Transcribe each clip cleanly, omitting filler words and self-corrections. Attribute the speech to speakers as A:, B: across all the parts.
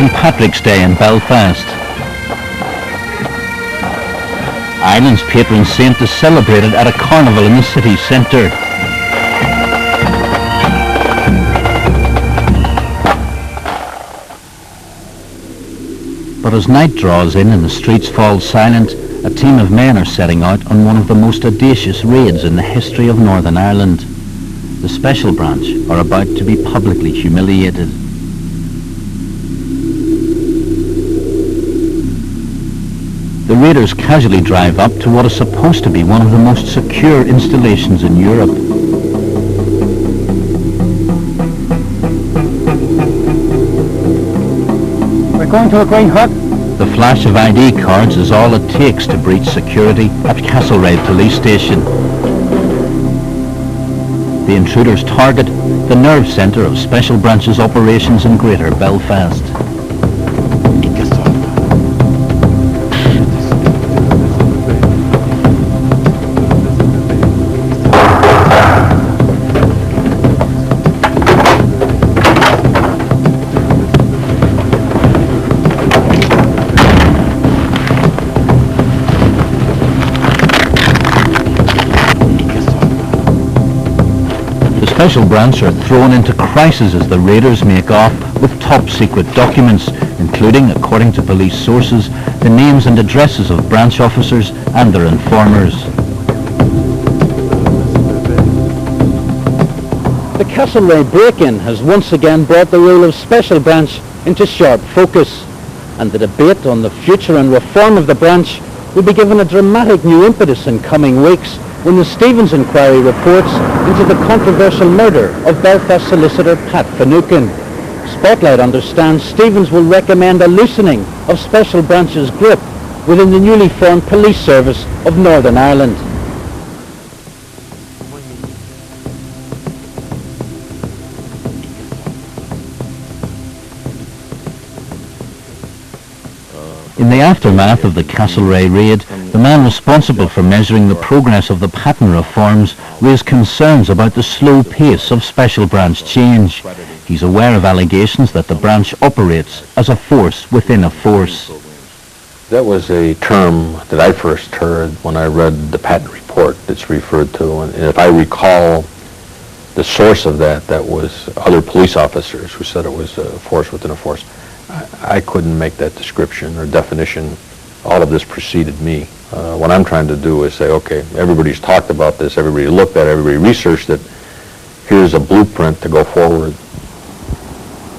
A: St Patrick's Day in Belfast. Ireland's patron saint is celebrated at a carnival in the city centre. But as night draws in and the streets fall silent, a team of men are setting out on one of the most audacious raids in the history of Northern Ireland. The Special Branch are about to be publicly humiliated. The raiders casually drive up to what is supposed to be one of the most secure installations in Europe.
B: We're going to a green hut.
A: The flash of ID cards is all it takes to breach security at Castlereagh police station. The intruders target the nerve centre of Special Branch's operations in Greater Belfast. The Special Branch are thrown into crisis as the raiders make off with top-secret documents, including, according to police sources, the names and addresses of branch officers and their informers. The Castlereagh break-in has once again brought the role of Special Branch into sharp focus, and the debate on the future and reform of the branch will be given a dramatic new impetus in coming weeks when the Stevens inquiry reports into the controversial murder of Belfast solicitor Pat Finucane. Spotlight understands Stevens will recommend a loosening of Special Branch's grip within the newly formed police service of Northern Ireland. In the aftermath of the Castlereagh raid, the man responsible for measuring the progress of the patent reforms raised concerns about the slow pace of Special Branch change. He's aware of allegations that the branch operates as a force within a force.
C: That was a term that I first heard when I read the patent report that's referred to, and if I recall the source of that was other police officers who said it was a force within a force. I couldn't make that description or definition. All of this preceded me. What I'm trying to do is say, okay, everybody's talked about this, everybody looked at it, everybody researched it. Here's a blueprint to go forward.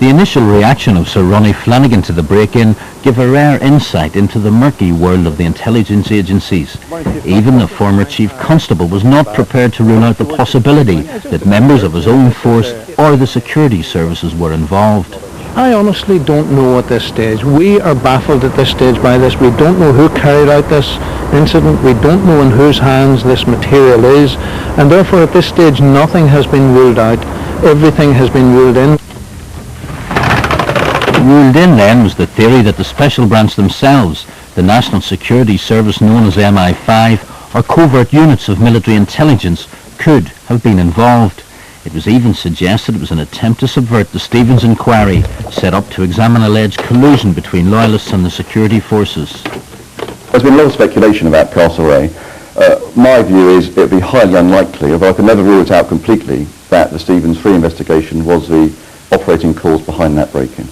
A: The initial reaction of Sir Ronnie Flanagan to the break-in gave a rare insight into the murky world of the intelligence agencies. Even the former Chief Constable was not prepared to rule out the possibility that members of his own force or the security services were involved.
B: I honestly don't know at this stage. We are baffled at this stage by this. We don't know who carried out this incident. We don't know in whose hands this material is. And therefore at this stage nothing has been ruled out. Everything has been ruled in.
A: Ruled in then was the theory that the Special Branch themselves, the National Security Service known as MI5, or covert units of military intelligence, could have been involved. It was even suggested it was an attempt to subvert the Stevens inquiry, set up to examine alleged collusion between loyalists and the security forces.
D: There's been a lot of speculation about Castlereagh. My view is it would be highly unlikely, although I can never rule it out completely, that the Stevens Free investigation was the operating cause behind that break-in.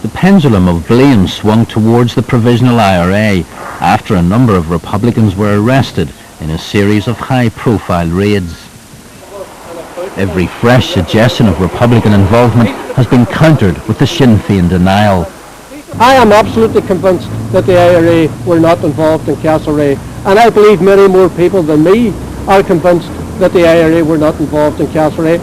A: The pendulum of blame swung towards the provisional IRA after a number of Republicans were arrested in a series of high-profile raids. Every fresh suggestion of Republican involvement has been countered with the Sinn Féin denial.
E: I am absolutely convinced that the IRA were not involved in Castlereagh, and I believe many more people than me are convinced that the IRA were not involved in Castlereagh.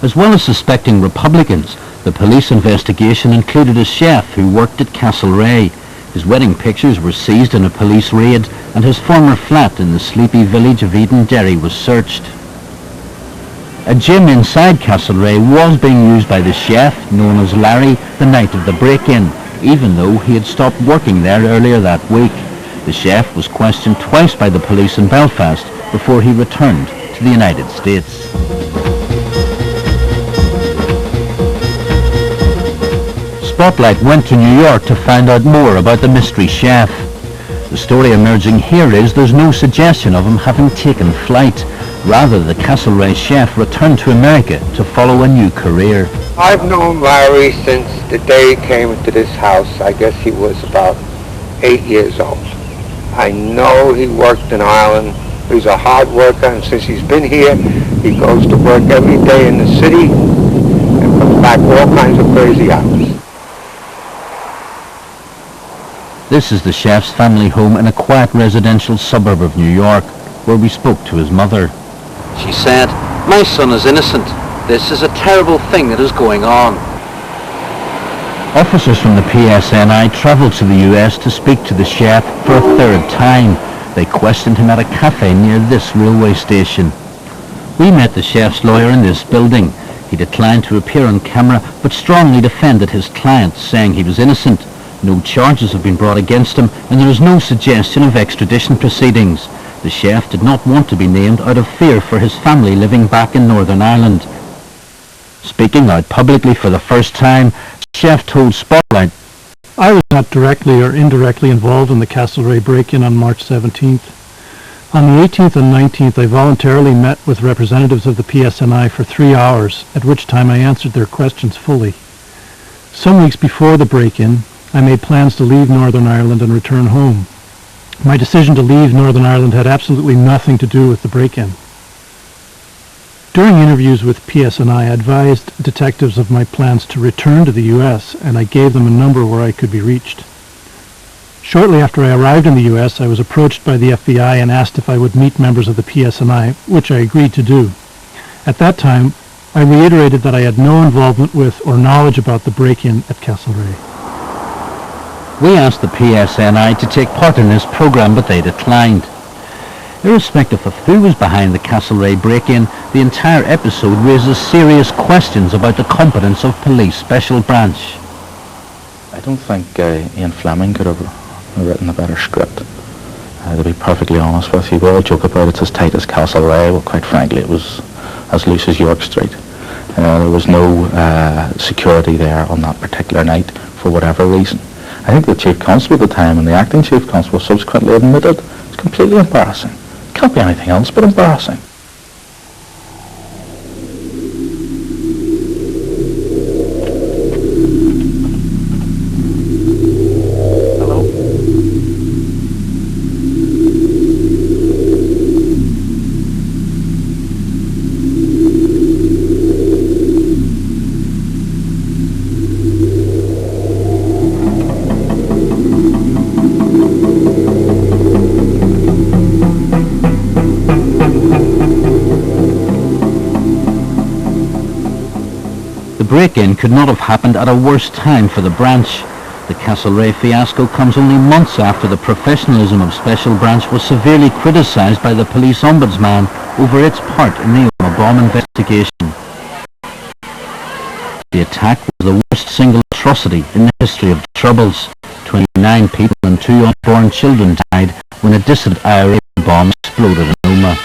A: As well as suspecting Republicans, the police investigation included a chef who worked at Castlereagh. His wedding pictures were seized in a police raid, and his former flat in the sleepy village of Eden Derry was searched. A gym inside Castlereagh was being used by the chef, known as Larry, the night of the break-in, even though he had stopped working there earlier that week. The chef was questioned twice by the police in Belfast before he returned to the United States. Spotlight went to New York to find out more about the mystery chef. The story emerging here is there's no suggestion of him having taken flight. Rather, the Castlereagh chef returned to America to follow a new career.
F: I've known Larry since the day he came into this house. I guess he was about 8 years old. I know he worked in Ireland. He's a hard worker, and since he's been here, he goes to work every day in the city and comes back all kinds of crazy hours.
A: This is the chef's family home in a quiet residential suburb of New York, where we spoke to his mother.
G: She said, "My son is innocent. This is a terrible thing that is going on."
A: Officers from the PSNI travelled to the US to speak to the chef for a third time. They questioned him at a cafe near this railway station. We met the chef's lawyer in this building. He declined to appear on camera, but strongly defended his client, saying he was innocent. No charges have been brought against him, and there is no suggestion of extradition proceedings. The chef did not want to be named out of fear for his family living back in Northern Ireland. Speaking out publicly for the first time, the chef told Spotlight,
H: "I was not directly or indirectly involved in the Castlereagh break-in on March 17th. On the 18th and 19th, I voluntarily met with representatives of the PSNI for 3 hours, at which time I answered their questions fully. Some weeks before the break-in, I made plans to leave Northern Ireland and return home. My decision to leave Northern Ireland had absolutely nothing to do with the break-in. During interviews with PSNI, I advised detectives of my plans to return to the U.S., and I gave them a number where I could be reached. Shortly after I arrived in the U.S., I was approached by the FBI and asked if I would meet members of the PSNI, which I agreed to do. At that time, I reiterated that I had no involvement with or knowledge about the break-in at Castlereagh.
A: we asked the PSNI to take part in this programme, but they declined. Irrespective of who was behind the Castlereagh break-in, the entire episode raises serious questions about the competence of Police Special Branch.
I: I don't think Ian Fleming could have written a better script. To be perfectly honest with you, we all joke about it's as tight as Castlereagh. Well, quite frankly, it was as loose as York Street. There was no security there on that particular night for whatever reason. I think the Chief Constable at the time and the Acting Chief Constable subsequently admitted it's completely embarrassing. It can't be anything else but embarrassing.
A: The break-in could not have happened at a worse time for the branch. The Castlereagh fiasco comes only months after the professionalism of Special Branch was severely criticised by the Police Ombudsman over its part in the Omagh bomb investigation. The attack was the worst single atrocity in the history of the Troubles. 29 people and 2 unborn children died when a distant IRA bomb exploded in Omagh.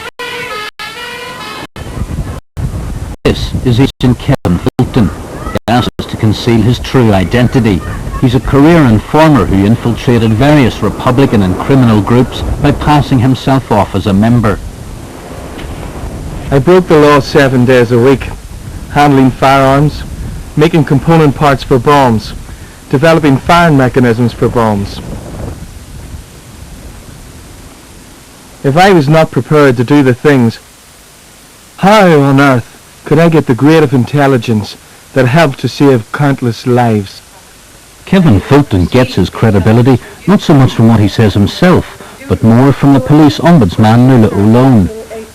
A: This is Agent Kevin Fulton. He asked us to conceal his true identity. He's a career informer who infiltrated various Republican and criminal groups by passing himself off as a member.
J: I broke the law 7 days a week, handling firearms, making component parts for bombs, developing firing mechanisms for bombs. If I was not prepared to do the things, how on earth could I get the grade of intelligence that helped to save countless lives?
A: Kevin Fulton gets his credibility not so much from what he says himself, but more from the Police Ombudsman Nuala O'Lone.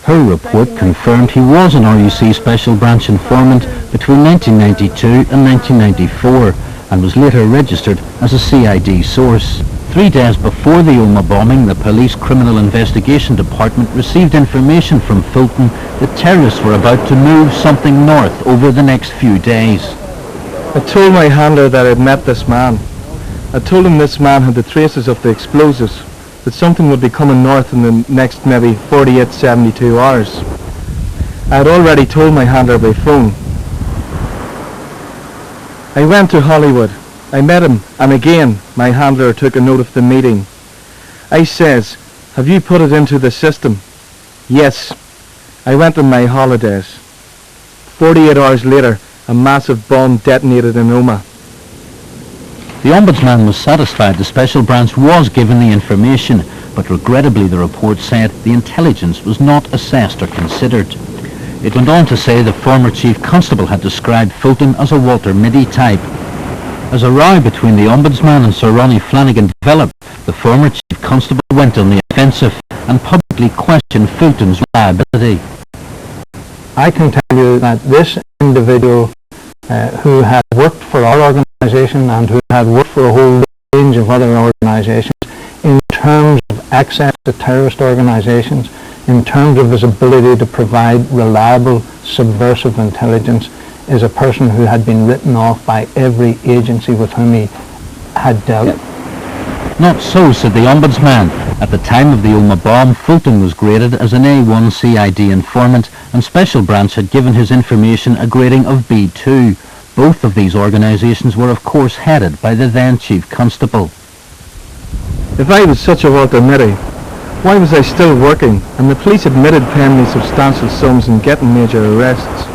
A: Her report confirmed he was an RUC Special Branch informant between 1992 and 1994 and was later registered as a CID source. 3 days before the Omagh bombing, the Police Criminal Investigation Department received information from Fulton that terrorists were about to move something north over the next few days.
J: I told my handler that I'd met this man. I told him this man had the traces of the explosives, that something would be coming north in the next maybe 48, 72 hours. I had already told my handler by phone. I went to Hollywood I met him, and again my handler took a note of the meeting. I says, "Have you put it into the system?" "Yes." I went on my holidays. 48 hours later, a massive bomb detonated in Omagh.
A: The Ombudsman was satisfied the Special Branch was given the information, but regrettably the report said the intelligence was not assessed or considered. It went on to say the former Chief Constable had described Fulton as a Walter Mitty type. As a row between the Ombudsman and Sir Ronnie Flanagan developed, the former Chief Constable went on the offensive and publicly questioned Fulton's reliability.
B: I can tell you that this individual who had worked for our organisation and who had worked for a whole range of other organisations, in terms of access to terrorist organisations, in terms of his ability to provide reliable, subversive intelligence, is a person who had been written off by every agency with whom he had dealt.
A: Not so, said the Ombudsman. At the time of the Omagh bomb, Fulton was graded as an A1 CID informant, and Special Branch had given his information a grading of B2. Both of these organisations were of course headed by the then Chief Constable.
J: If I was such a Walter Mitty, why was I still working, and the police admitted paying me substantial sums and getting major arrests?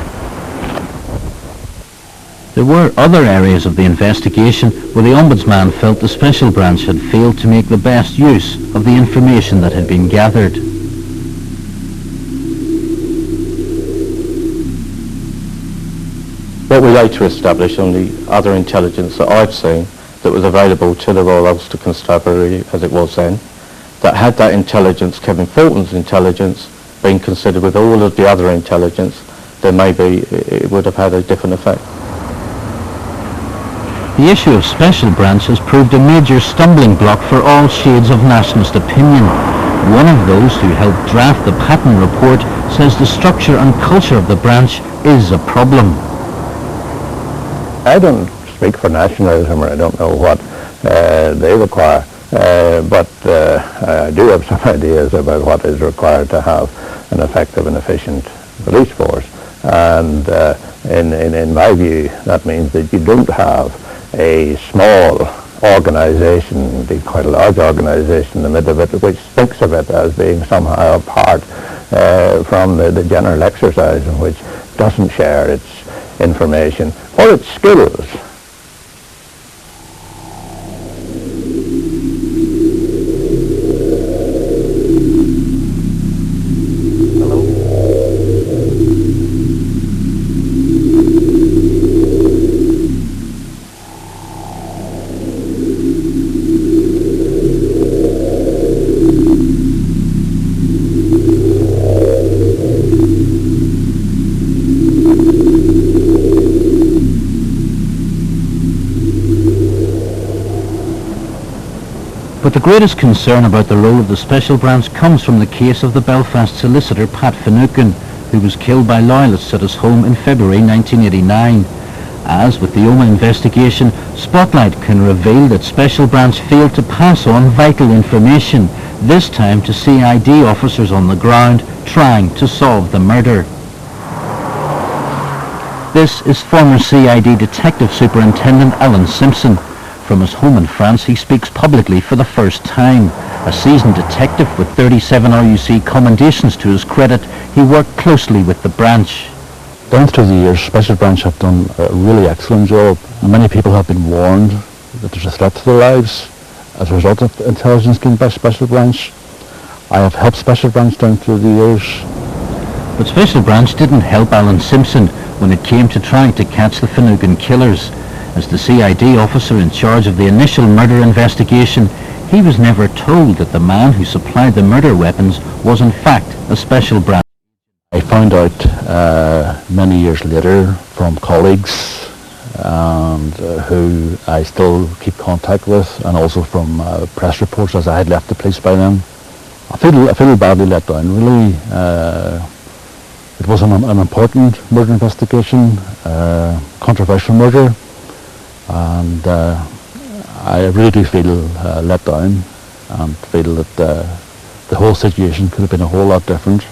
A: There were other areas of the investigation where the Ombudsman felt the Special Branch had failed to make the best use of the information that had been gathered.
I: What we like to establish on the other intelligence that I've seen that was available to the Royal Ulster Constabulary as it was then, that had that intelligence, Kevin Fulton's intelligence, been considered with all of the other intelligence, then maybe it would have had a different effect.
A: The issue of Special Branch has proved a major stumbling block for all shades of nationalist opinion. One of those who helped draft the Patton report says the structure and culture of the branch is a problem.
K: I don't speak for nationalism, or I don't know what they require, but I do have some ideas about what is required to have an effective and efficient police force. And in my view, that means that you don't have a small organisation, be quite a large organisation in the middle of it, which thinks of it as being somehow apart from the general exercise, and which doesn't share its information or its skills.
A: But the greatest concern about the role of the Special Branch comes from the case of the Belfast solicitor Pat Finucane, who was killed by loyalists at his home in February 1989. As with the Omagh investigation, Spotlight can reveal that Special Branch failed to pass on vital information, this time to CID officers on the ground trying to solve the murder. This is former CID Detective Superintendent Alan Simpson. From his home in France, he speaks publicly for the first time. A seasoned detective with 37 RUC commendations to his credit, he worked closely with the branch.
L: Down through the years, Special Branch have done a really excellent job. Many people have been warned that there's a threat to their lives as a result of intelligence gained by Special Branch. I have helped Special Branch down through the years.
A: But Special Branch didn't help Alan Simpson when it came to trying to catch the Finucane killers. As the CID officer in charge of the initial murder investigation, he was never told that the man who supplied the murder weapons was in fact a Special Branch.
L: I found out many years later from colleagues and who I still keep contact with, and also from press reports as I had left the police by then. I feel badly let down, really. It was an important murder investigation, controversial murder, and I really do feel let down and feel that the whole situation could have been a whole lot different.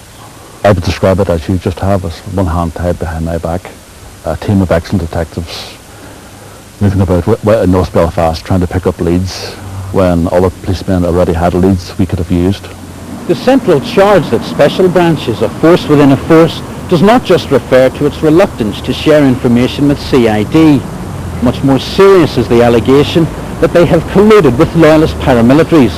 L: I would describe it as you just have, as one hand tied behind my back, a team of excellent detectives moving about North Belfast trying to pick up leads when other policemen already had leads we could have used.
A: The central charge that Special Branch is a force within a force does not just refer to its reluctance to share information with CID. Much more serious is the allegation that they have colluded with loyalist paramilitaries.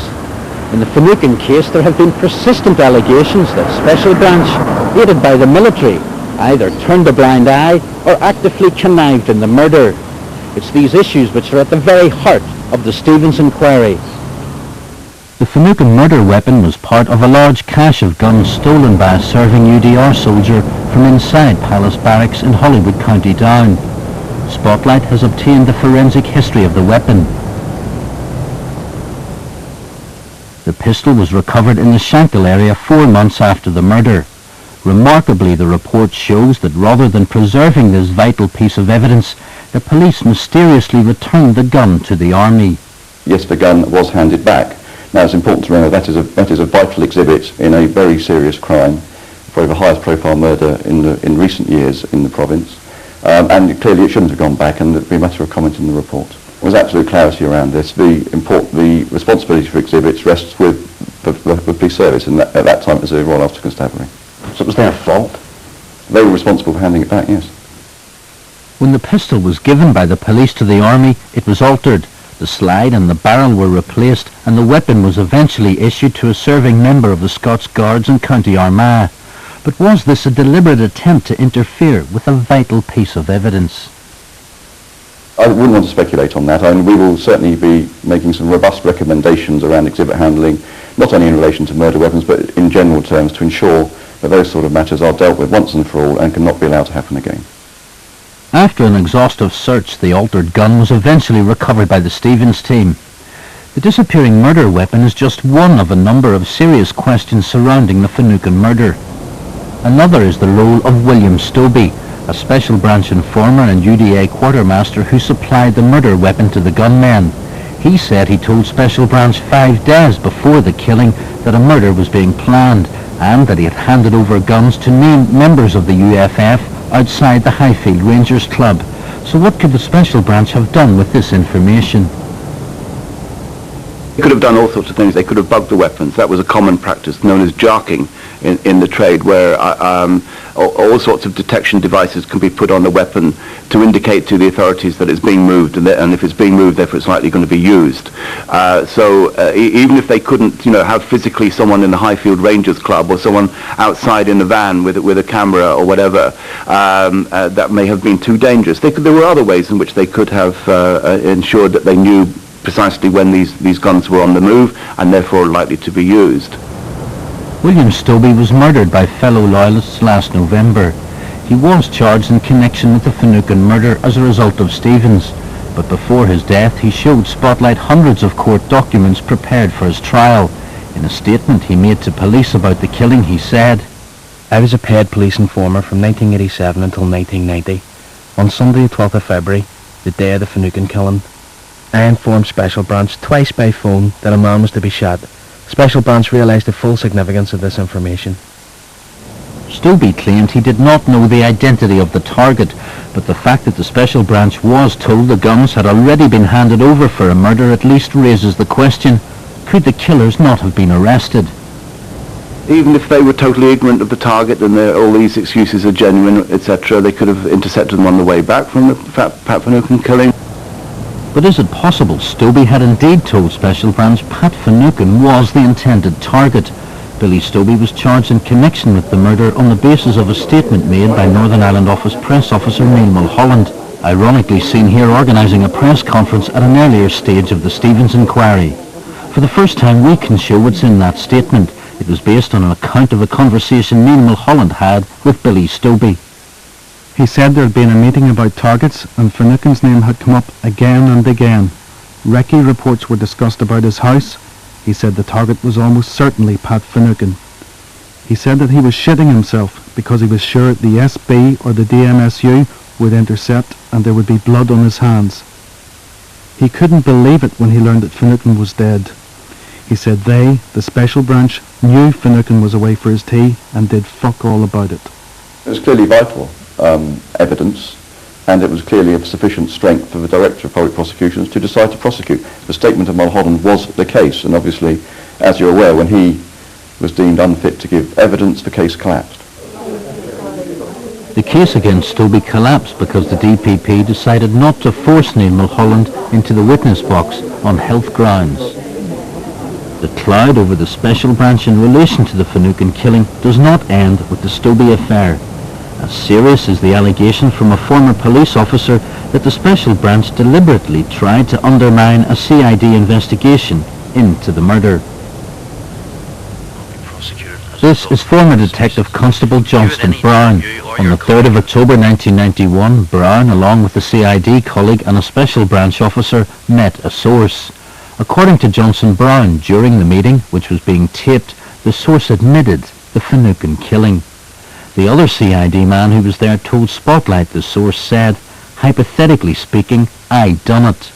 A: In the Finucane case, there have been persistent allegations that Special Branch, aided by the military, either turned a blind eye or actively connived in the murder. It's these issues which are at the very heart of the Stevens inquiry. The Finucane murder weapon was part of a large cache of guns stolen by a serving UDR soldier from inside Palace Barracks in Hollywood, County Down. Spotlight has obtained the forensic history of the weapon. The pistol was recovered in the Shankill area 4 months after the murder. Remarkably, the report shows that rather than preserving this vital piece of evidence, the police mysteriously returned the gun to the army.
D: Yes, the gun was handed back. Now it's important to remember that is a vital exhibit in a very serious crime, probably the highest profile murder in recent years in the province. And clearly it shouldn't have gone back, and it would be a matter of comment in the report. There's absolute clarity around this. The responsibility for exhibits rests with the police service, and at that time it was the Royal Ulster Constabulary.
C: So it was their fault?
D: They were responsible for handing it back, yes.
A: When the pistol was given by the police to the army, it was altered. The slide and the barrel were replaced, and the weapon was eventually issued to a serving member of the Scots Guards in County Armagh. But was this a deliberate attempt to interfere with a vital piece of evidence?
D: I wouldn't want to speculate on that. I mean, we will certainly be making some robust recommendations around exhibit handling, not only in relation to murder weapons, but in general terms, to ensure that those sort of matters are dealt with once and for all and cannot be allowed to happen again.
A: After an exhaustive search, the altered gun was eventually recovered by the Stevens team. The disappearing murder weapon is just one of a number of serious questions surrounding the Finucane murder. Another is the role of William Stobie, a Special Branch informer and UDA quartermaster who supplied the murder weapon to the gunmen. He said he told Special Branch 5 days before the killing that a murder was being planned, and that he had handed over guns to members of the UFF outside the Highfield Rangers Club. So what could the Special Branch have done with this information?
M: They could have done all sorts of things. They could have bugged the weapons. That was a common practice known as jarking in the trade, where all sorts of detection devices can be put on the weapon to indicate to the authorities that it's being moved, and if it's being moved, therefore it's likely going to be used. Even if they couldn't, have physically someone in the Highfield Rangers Club or someone outside in a van with a camera or whatever, that may have been too dangerous. There were other ways in which they could have ensured that they knew precisely when these guns were on the move and therefore likely to be used.
A: William Stobie was murdered by fellow loyalists last November. He was charged in connection with the Finucane murder as a result of Stevens, but before his death he showed Spotlight hundreds of court documents prepared for his trial. In a statement he made to police about the killing, he said,
N: "I was a paid police informer from 1987 until 1990. On Sunday, 12th of February, the day of the Finucane killing, I informed Special Branch twice by phone that a man was to be shot. Special Branch realised the full significance of this information."
A: Stobie claimed he did not know the identity of the target, but the fact that the Special Branch was told the guns had already been handed over for a murder at least raises the question, could the killers not have been arrested?
M: Even if they were totally ignorant of the target and all these excuses are genuine, etc., they could have intercepted them on the way back from the Pat Finucane killing.
A: But is it possible Stobie had indeed told Special Branch Pat Finucane was the intended target? Billy Stobie was charged in connection with the murder on the basis of a statement made by Northern Ireland Office press officer Neil Mulholland, ironically seen here organising a press conference at an earlier stage of the Stevens inquiry. For the first time we can show what's in that statement. It was based on an account of a conversation Neil Mulholland had with Billy Stobie.
H: He said there had been a meeting about targets and Finucane's name had come up again and again. Recce reports were discussed about his house. He said the target was almost certainly Pat Finucane. He said that he was shitting himself because he was sure the SB or the DMSU would intercept and there would be blood on his hands. He couldn't believe it when he learned that Finucane was dead. He said they, the Special Branch, knew Finucane was away for his tea and did fuck all about it.
D: It was clearly vital evidence and it was clearly of sufficient strength for the Director of Public Prosecutions to decide to prosecute. The statement of Mulholland was the case, and obviously, as you're aware, when he was deemed unfit to give evidence, the case collapsed.
A: The case against Stobie collapsed because the DPP decided not to force Neil Mulholland into the witness box on health grounds. The cloud over the special branch in relation to the Finucane killing does not end with the Stobie affair. As serious is the allegation from a former police officer that the special branch deliberately tried to undermine a CID investigation into the murder. This is former Detective Constable Johnston Brown. On the 3rd of October 1991, Brown, along with a CID colleague and a special branch officer, met a source. According to Johnson Brown, during the meeting, which was being taped, the source admitted the Finucane killing. The other CID man who was there told Spotlight the source said, "Hypothetically speaking, I done it."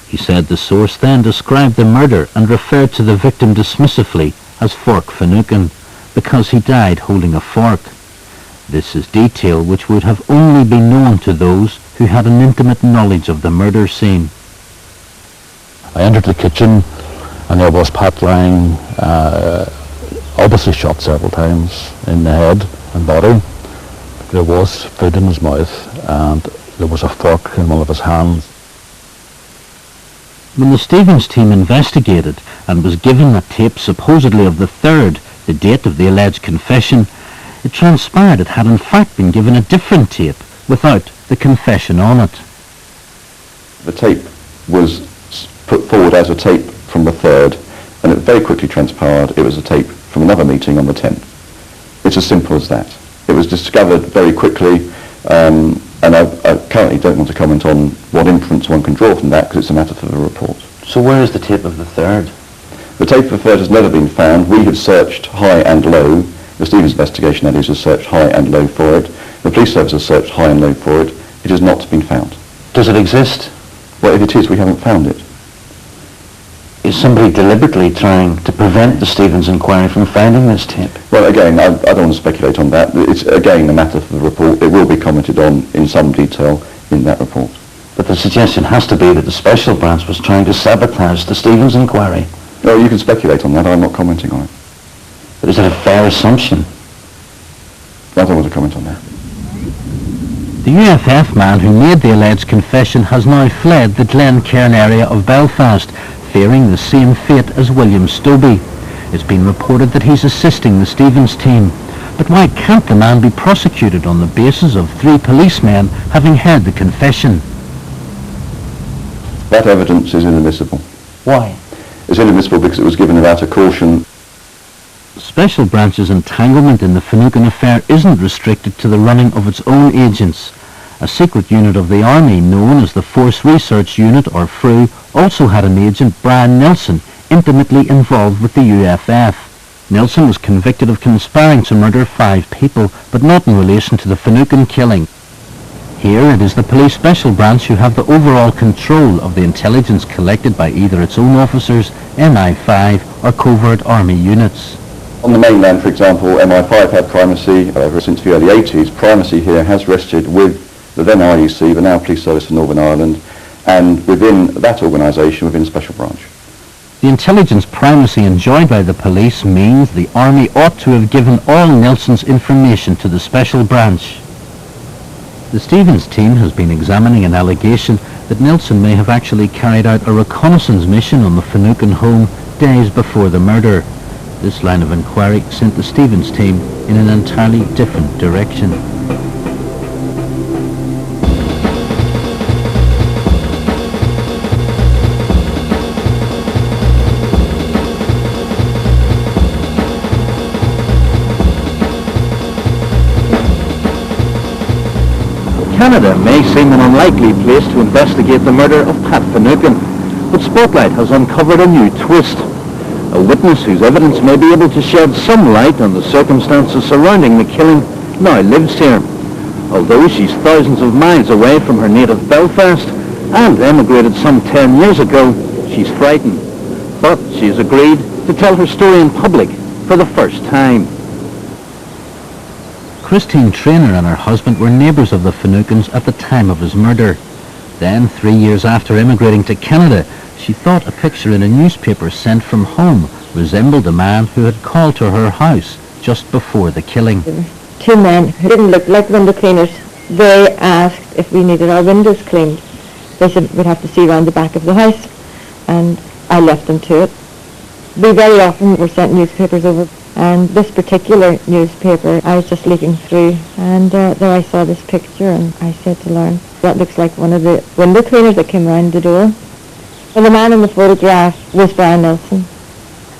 A: He said the source then described the murder and referred to the victim dismissively as Fork Finucane, because he died holding a fork. This is detail which would have only been known to those who had an intimate knowledge of the murder scene.
L: I entered the kitchen and there was Pat lying, obviously shot several times in the head and body. There was food in his mouth and there was a fork in one of his hands.
A: When the Stevens team investigated and was given a tape supposedly of the 3rd, the date of the alleged confession, it transpired it had in fact been given a different tape without the confession on it.
D: The tape was put forward as a tape from the 3rd, and it very quickly transpired it was a tape from another meeting on the 10th. It's as simple as that. It was discovered very quickly, and I currently don't want to comment on what inference one can draw from that because it's a matter for the report.
G: So where is the tape of the 3rd?
D: The tape of the 3rd has never been found. We have searched high and low. The Stevens investigation, that is, has searched high and low for it. The police service has searched high and low for it. It has not been found.
G: Does it exist?
D: Well, if it is, we haven't found it.
G: Is somebody deliberately trying to prevent the Stevens inquiry from finding this tape?
D: Well, again, I don't want to speculate on that. It's, again, a matter for the report. It will be commented on in some detail in that report.
G: But the suggestion has to be that the special branch was trying to sabotage the Stevens inquiry.
D: No, you can speculate on that. I'm not commenting on it.
G: But is it a fair assumption?
D: I don't want to comment on that.
A: The UFF man who made the alleged confession has now fled the Glencairn area of Belfast, fearing the same fate as William Stobie. It's been reported that he's assisting the Stevens team. But why can't the man be prosecuted on the basis of 3 policemen having heard the confession?
D: That evidence is inadmissible.
G: Why?
D: It's inadmissible because it was given without a caution.
A: The Special Branch's entanglement in the Finucane affair isn't restricted to the running of its own agents. A secret unit of the Army known as the Force Research Unit, or FRU, also had an agent, Brian Nelson, intimately involved with the UFF. Nelson was convicted of conspiring to murder 5 people, but not in relation to the Finucane killing. Here it is the Police Special Branch who have the overall control of the intelligence collected by either its own officers, MI5, or covert Army units.
D: On the mainland, for example, MI5 had primacy ever since the early 80s. Primacy here has rested with the then IEC, the now Police Service of Northern Ireland, and within that organisation, within Special Branch.
A: The intelligence primacy enjoyed by the police means the Army ought to have given all Nelson's information to the Special Branch. The Stevens team has been examining an allegation that Nelson may have actually carried out a reconnaissance mission on the Finucane home days before the murder. This line of inquiry sent the Stevens team in an entirely different direction.
G: Canada may seem an unlikely place to investigate the murder of Pat Finucane, but Spotlight has uncovered a new twist. A witness whose evidence may be able to shed some light on the circumstances surrounding the killing now lives here. Although she's thousands of miles away from her native Belfast and emigrated some 10 years ago, she's frightened. But she has agreed to tell her story in public for the first time.
A: Christine Traynor and her husband were neighbours of the Finukins at the time of his murder. Then, 3 years after immigrating to Canada, she thought a picture in a newspaper sent from home resembled a man who had called to her house just before the killing.
O: Two men who didn't look like window cleaners. They asked if we needed our windows cleaned. They said we'd have to see around the back of the house, and I left them to it. We very often were sent newspapers over, and this particular newspaper I was just leafing through, and there I saw this picture, and I said to Lauren, that looks like one of the window cleaners that came round the door. And the man in the photograph was Brian Nelson.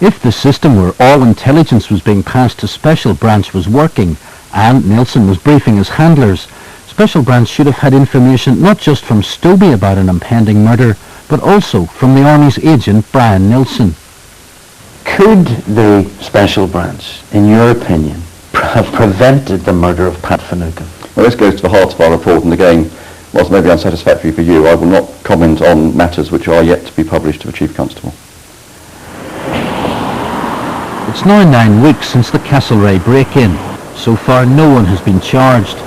A: If the system where all intelligence was being passed to Special Branch was working, and Nelson was briefing his handlers, Special Branch should have had information not just from Stobie about an impending murder, but also from the Army's agent Brian Nelson.
G: Could the Special Branch, in your opinion, have prevented the murder of Pat Finucane?
D: Well, this goes to the heart of our report, and again, whilst maybe unsatisfactory for you, I will not comment on matters which are yet to be published to the Chief Constable.
A: It's now 9 weeks since the Castlereagh break-in. So far, no one has been charged.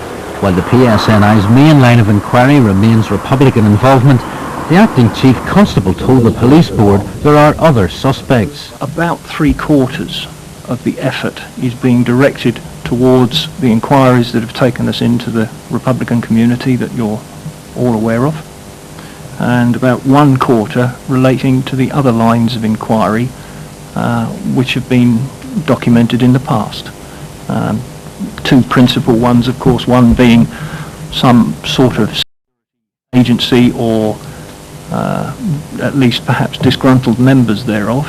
A: While the PSNI's main line of inquiry remains Republican involvement, the acting Chief Constable told the police board there are other suspects.
H: About 3/4 of the effort is being directed towards the inquiries that have taken us into the Republican community that you're all aware of, and about 1/4 relating to the other lines of inquiry which have been documented in the past. Two principal ones, of course, one being some sort of agency or at least perhaps disgruntled members thereof,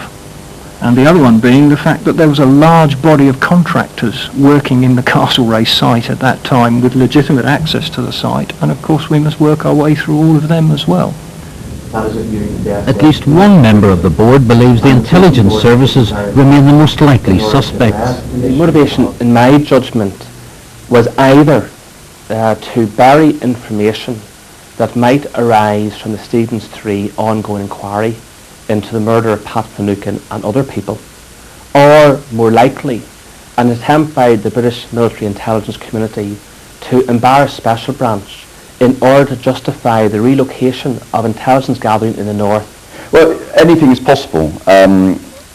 H: and the other one being the fact that there was a large body of contractors working in the Castlereagh site at that time with legitimate access to the site, and of course we must work our way through all of them as well.
A: At least one member of the board believes the intelligence services remain the most likely suspects.
N: The motivation, in my judgment, was either to bury information that might arise from the Stevens 3 ongoing inquiry into the murder of Pat Finucane and other people, or more likely, an attempt by the British military intelligence community to embarrass Special Branch in order to justify the relocation of intelligence gathering in the north.
D: Well, anything is possible.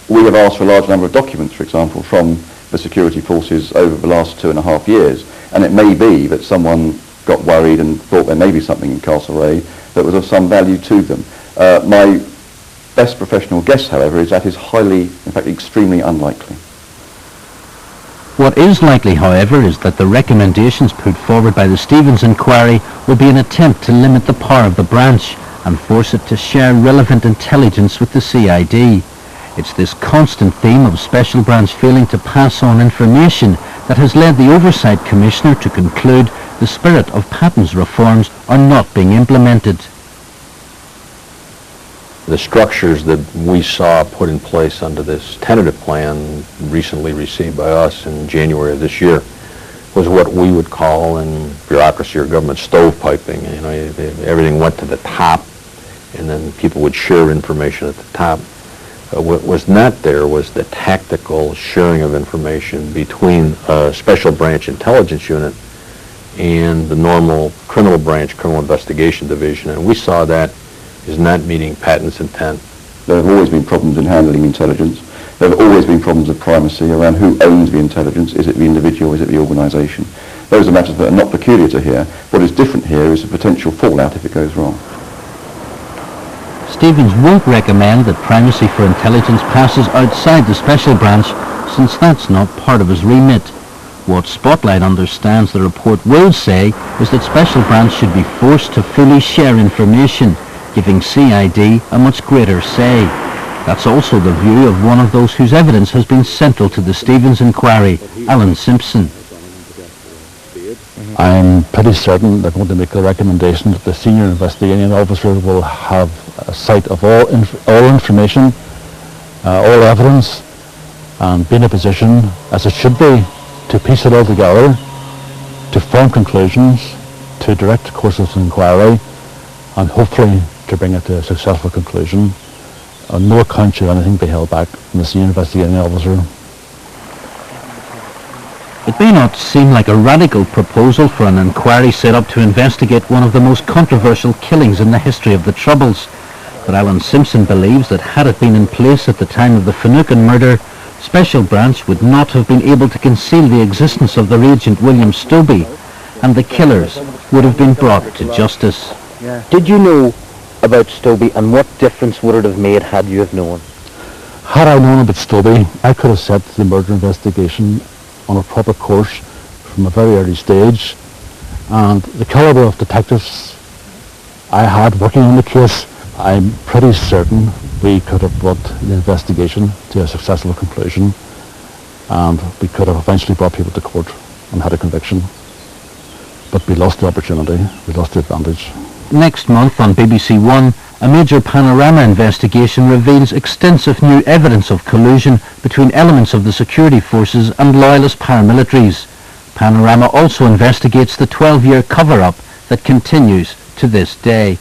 D: We have asked for a large number of documents, for example, from the security forces over the last 2.5 years, and it may be that someone got worried and thought there may be something in Castlereagh that was of some value to them. My best professional guess, however, is that is highly, in fact extremely unlikely.
A: What is likely, however, is that the recommendations put forward by the Stevens inquiry will be an attempt to limit the power of the branch and force it to share relevant intelligence with the CID. It's this constant theme of Special Branch failing to pass on information that has led the Oversight Commissioner to conclude the spirit of Patton's reforms are not being implemented.
C: The structures that we saw put in place under this tentative plan recently received by us in January of this year was what we would call in bureaucracy or government stovepiping. You know, everything went to the top, and then people would share information at the top. What was not there was the tactical sharing of information between a Special Branch Intelligence Unit and the normal criminal branch, criminal investigation division, and we saw that is not meeting Patton's intent.
D: There have always been problems in handling intelligence. There have always been problems of primacy around who owns the intelligence. Is it the individual? Is it the organisation? Those are matters that are not peculiar to here. What is different here is the potential fallout if it goes wrong.
A: Stevens won't recommend that primacy for intelligence passes outside the Special Branch, since that's not part of his remit. What Spotlight understands the report will say is that Special Branch should be forced to fully share information, giving CID a much greater say. That's also the view of one of those whose evidence has been central to the Stevens inquiry, Alan Simpson.
L: I'm pretty certain they're going to make the recommendation that the senior investigating officer will have a sight of all information, all evidence, and be in a position, as it should be, to piece it all together, to form conclusions, to direct the course of the inquiry, and hopefully to bring it to a successful conclusion. On no account should anything be held back from the senior investigating officer.
A: It may not seem like a radical proposal for an inquiry set up to investigate one of the most controversial killings in the history of the Troubles, but Alan Simpson believes that had it been in place at the time of the Finucane murder, Special Branch would not have been able to conceal the existence of the Regent William Stobie, and the killers would have been brought to justice.
G: Did you know about Stobie, and what difference would it have made had you have known?
L: Had I known about Stobie, I could have set the murder investigation on a proper course from a very early stage, and the calibre of detectives I had working on the case, I'm pretty certain we could have brought the investigation to a successful conclusion, and we could have eventually brought people to court and had a conviction. But we lost the opportunity, we lost the advantage.
A: Next month on BBC One, a major Panorama investigation reveals extensive new evidence of collusion between elements of the security forces and loyalist paramilitaries. Panorama also investigates the 12-year cover-up that continues to this day.